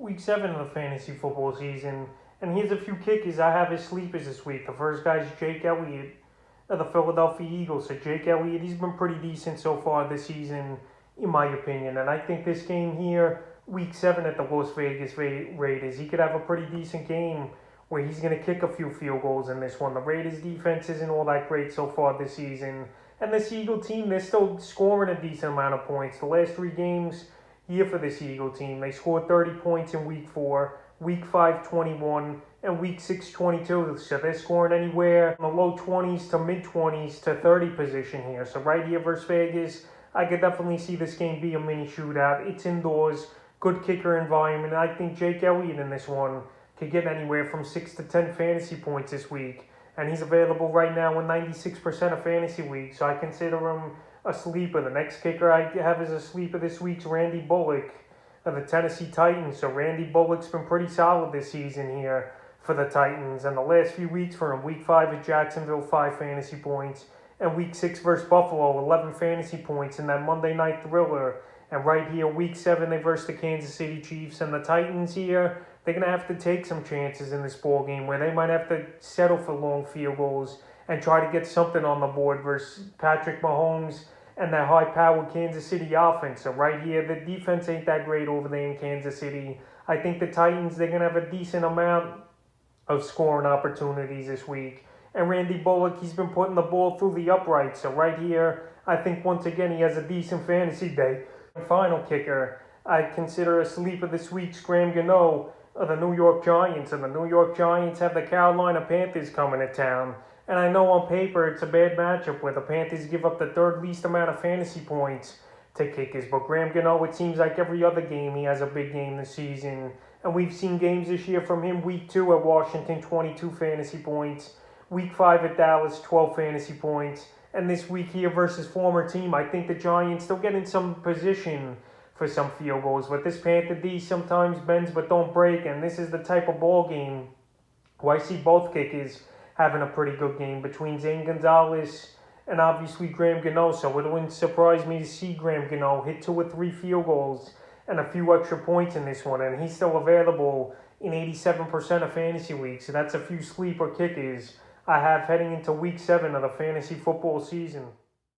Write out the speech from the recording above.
week 7 of the fantasy football season. And here's a few kickers I have as sleepers this week. The first guy is Jake Elliott of the Philadelphia Eagles. So Jake Elliott, he's been pretty decent so far this season, in my opinion. And I think this game here, week 7 at the Las Vegas Raiders, he could have a pretty decent game where he's going to kick a few field goals in this one. The Raiders' defense isn't all that great so far this season. And this Eagle team, they're still scoring a decent amount of points. The last 3 games here for this Eagle team, they scored 30 points in week 4, week 5, 21, and week 6, 22. So they're scoring anywhere in the low 20s to mid 20s to 30 position here. So right here versus Vegas, I could definitely see this game be a mini shootout. It's indoors, good kicker environment. I think Jake Elliott in this one could get anywhere from 6 to 10 fantasy points this week. And he's available right now in 96% of fantasy leagues, so I consider him a sleeper. The next kicker I have as a sleeper this week's Randy Bullock of the Tennessee Titans. So Randy Bullock's been pretty solid this season here for the Titans. And the last few weeks for him, week 5 at Jacksonville, 5 fantasy points. And week 6 versus Buffalo, 11 fantasy points in that Monday night thriller. And right here, week 7, they versus the Kansas City Chiefs. And the Titans here, they're going to have to take some chances in this ball game where they might have to settle for long field goals and try to get something on the board versus Patrick Mahomes and that high-powered Kansas City offense. So right here, the defense ain't that great over there in Kansas City. I think the Titans, they're going to have a decent amount of scoring opportunities this week. And Randy Bullock, he's been putting the ball through the uprights. So right here, I think once again he has a decent fantasy day. And final kicker, I consider a sleeper this week's Gino of the New York Giants. And the New York Giants have the Carolina Panthers coming to town. And I know on paper it's a bad matchup where the Panthers give up the 3rd least amount of fantasy points to kickers. But Gino, it seems like every other game he has a big game this season. And we've seen games this year from him. Week 2 at Washington, 22 fantasy points. Week 5 at Dallas, 12 fantasy points. And this week here versus former team, I think the Giants still get in some position for some field goals. But this Panther D sometimes bends but don't break. And this is the type of ball game where I see both kickers having a pretty good game between Zane Gonzalez and obviously Gino. So it wouldn't surprise me to see Gino hit 2 or 3 field goals and a few extra points in this one. And he's still available in 87% of fantasy leagues. So that's a few sleeper kickers I have heading into week 7 of the fantasy football season.